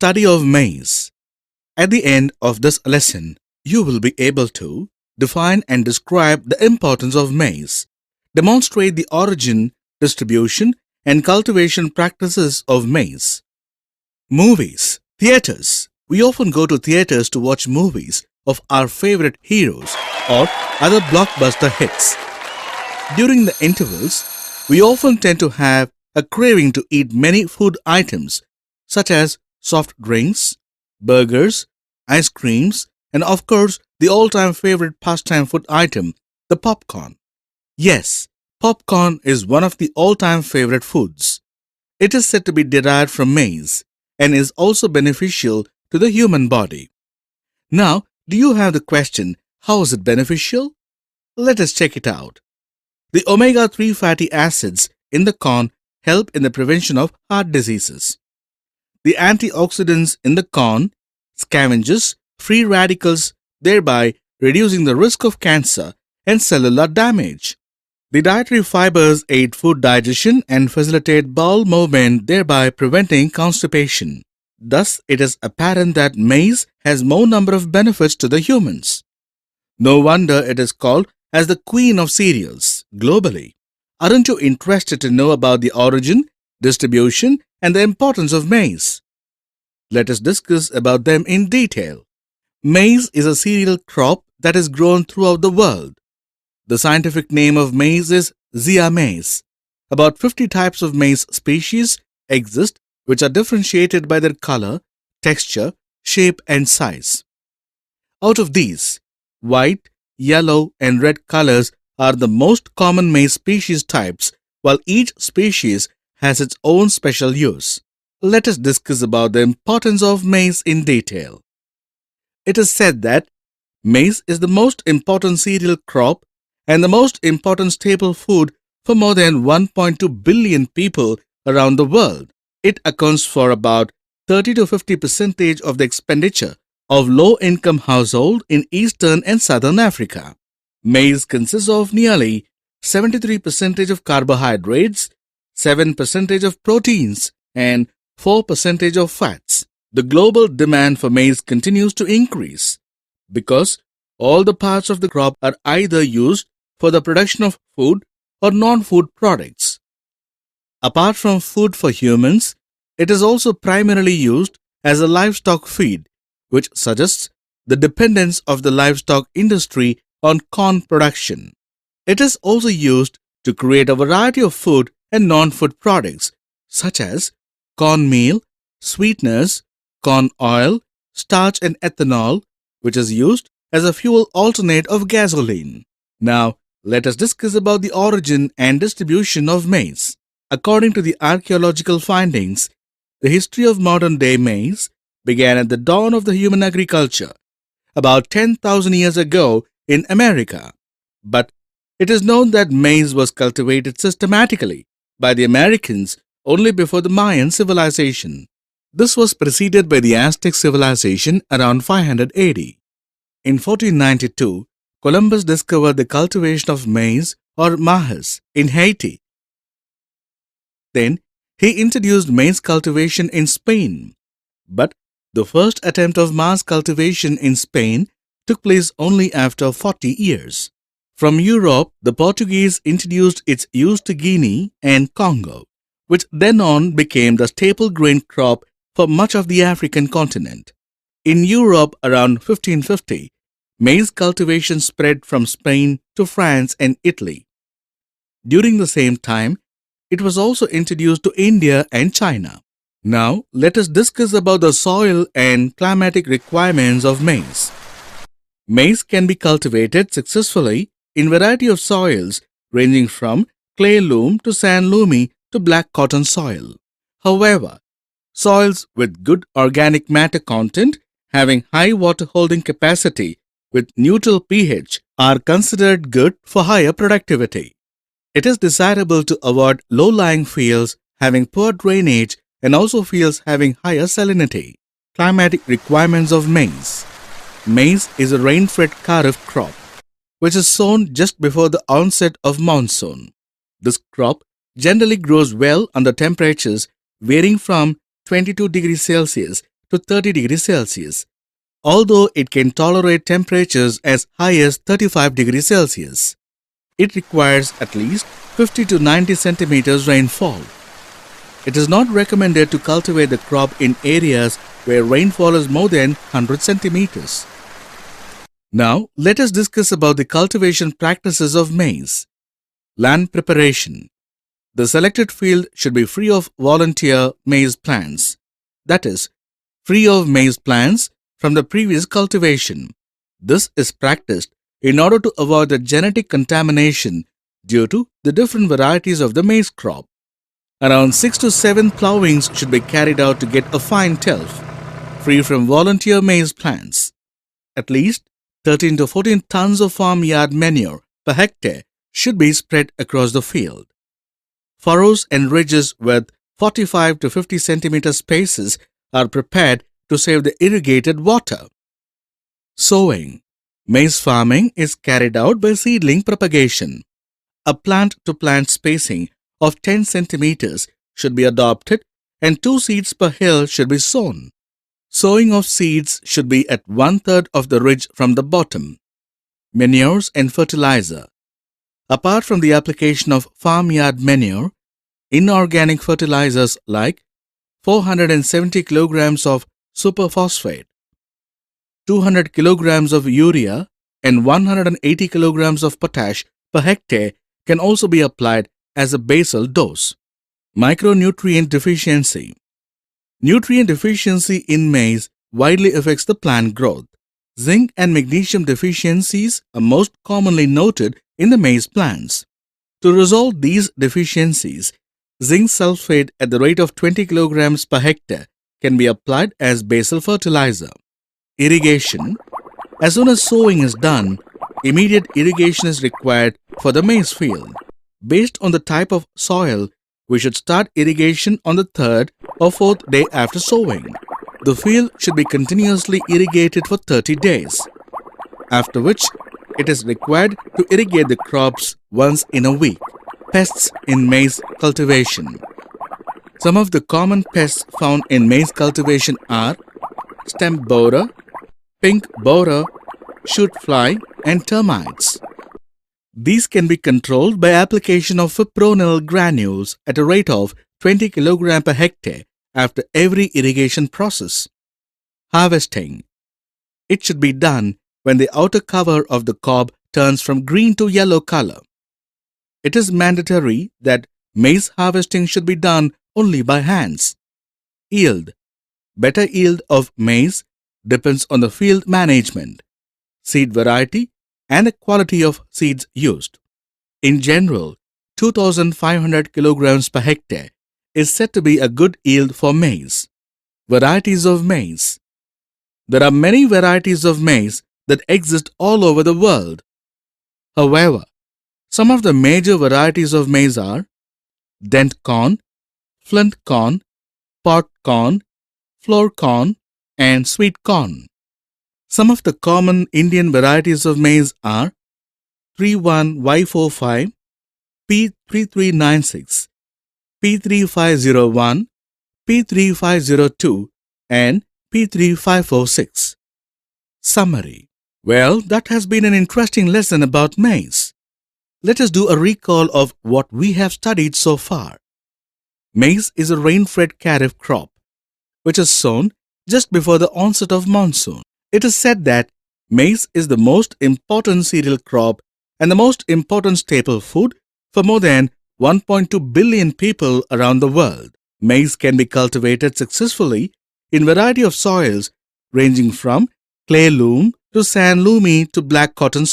study of maize. At the end of this lesson, you will be able to define and describe the importance of maize, demonstrate the origin, distribution, and cultivation practices of maize. Movies, theaters. We often go to theaters to watch movies of our favorite heroes or other blockbuster hits. During the intervals, we often tend to have a craving to eat many food items such as soft drinks, burgers, ice creams, and of course the all-time favorite pastime food item, the popcorn. Yes, popcorn is one of the all-time favorite foods. It is said to be derived from maize and is also beneficial to the human body. Now, do you have the question, how is it beneficial? Let us check it out. The omega-3 fatty acids in the corn help in the prevention of heart diseases. The antioxidants in the corn scavenges free radicals, thereby reducing the risk of cancer and cellular damage. The dietary fibers aid food digestion and facilitate bowel movement, thereby preventing constipation. Thus, it is apparent that maize has more number of benefits to the humans. No wonder it is called as the queen of cereals globally. Aren't you interested to know about the origin, distribution, and the importance of maize? Let us discuss about them in detail. Maize is a cereal crop that is grown throughout the world. The scientific name of maize is Zea maize. About 50 types of maize species exist which are differentiated by their color, texture, shape and size. Out of these, white, yellow and red colors are the most common maize species types, while each species has its own special use. Let us discuss about the importance of maize in detail. It is said that maize is the most important cereal crop and the most important staple food for more than 1.2 billion people around the world. It accounts for about 30 to 50% of the expenditure of low-income households in Eastern and Southern Africa. Maize consists of nearly 73% of carbohydrates, 7% of proteins, and 4% of fats. The global demand for maize continues to increase because all the parts of the crop are either used for the production of food or non-food products. Apart from food for humans, it is also primarily used as a livestock feed, which suggests the dependence of the livestock industry on corn production. It is also used to create a variety of food and non-food products such as cornmeal, sweeteners, corn oil, starch and ethanol, which is used as a fuel alternate of gasoline. Now, let us discuss about the origin and distribution of maize. According to the archaeological findings, the history of modern-day maize began at the dawn of the human agriculture, about 10,000 years ago in America. But it is known that maize was cultivated systematically by the Americans only before the Mayan civilization. This was preceded by the Aztec civilization around 500 AD. In 1492, Columbus discovered the cultivation of maize or maíz in Haiti. Then, he introduced maize cultivation in Spain. But the first attempt of mass cultivation in Spain took place only after 40 years. From Europe, the Portuguese introduced its use to Guinea and Congo, which then on became the staple grain crop for much of the African continent. In Europe around 1550, maize cultivation spread from Spain to France and Italy. During the same time, it was also introduced to India and China. Now, let us discuss about the soil and climatic requirements of maize. Maize can be cultivated successfully in variety of soils ranging from clay loam to sand loamy to black cotton soil. However, soils with good organic matter content having high water holding capacity with neutral pH are considered good for higher productivity. It is desirable to avoid low-lying fields having poor drainage and also fields having higher salinity. Climatic requirements of maize. Maize is a rain-fed kharif crop, which is sown just before the onset of monsoon. This crop generally grows well under temperatures varying from 22 degrees Celsius to 30 degrees Celsius, although it can tolerate temperatures as high as 35 degrees Celsius. It requires at least 50 to 90 centimeters rainfall. It is not recommended to cultivate the crop in areas where rainfall is more than 100 centimeters. Now, let us discuss about the cultivation practices of maize. Land preparation. The selected field should be free of volunteer maize plants, that is, free of maize plants from the previous cultivation. This is practiced in order to avoid the genetic contamination due to the different varieties of the maize crop. Around 6 to 7 plowings should be carried out to get a fine tilth, free from volunteer maize plants. At least 13 to 14 tons of farmyard manure per hectare should be spread across the field. Furrows and ridges with 45 to 50 centimeter spaces are prepared to save the irrigated water. Sowing. Maize farming is carried out by seedling propagation. A plant-to-plant spacing of 10 centimeters should be adopted and 2 seeds per hill should be sown. Sowing of seeds should be at 1/3 of the ridge from the bottom. Manures and fertilizer. Apart from the application of farmyard manure, inorganic fertilizers like 470 kilograms of superphosphate, 200 kilograms of urea and 180 kilograms of potash per hectare can also be applied as a basal dose. Micronutrient deficiency. Nutrient deficiency in maize widely affects the plant growth. Zinc and magnesium deficiencies are most commonly noted in the maize plants. To resolve these deficiencies, zinc sulfate at the rate of 20 kilograms per hectare can be applied as basal fertilizer. Irrigation. As soon as sowing is done, immediate irrigation is required for the maize field. Based on the type of soil, we should start irrigation on the 3rd or 4th day after sowing. The field should be continuously irrigated for 30 days, after which it is required to irrigate the crops once in a week. Pests in maize cultivation. Some of the common pests found in maize cultivation are stem borer, pink borer, shoot fly, and termites. These can be controlled by application of fipronil granules at a rate of 20 kg per hectare after every irrigation process. Harvesting. It should be done when the outer cover of the cob turns from green to yellow color. It is mandatory that maize harvesting should be done only by hands. Yield. Better yield of maize depends on the field management, seed variety, and the quality of seeds used. In general, 2,500 kilograms per hectare is said to be a good yield for maize. Varieties of maize. There are many varieties of maize that exist all over the world. However, some of the major varieties of maize are dent corn, flint corn, pot corn, flour corn, and sweet corn. Some of the common Indian varieties of maize are 31Y45, P3396, P3501, P3502, and P3546. Summary. Well, that has been an interesting lesson about maize. Let us do a recall of what we have studied so far. Maize is a rain-fed kharif crop, which is sown just before the onset of monsoon. It is said that maize is the most important cereal crop and the most important staple food for more than 1.2 billion people around the world. Maize can be cultivated successfully in a variety of soils ranging from clay loam to sand loomy to black cotton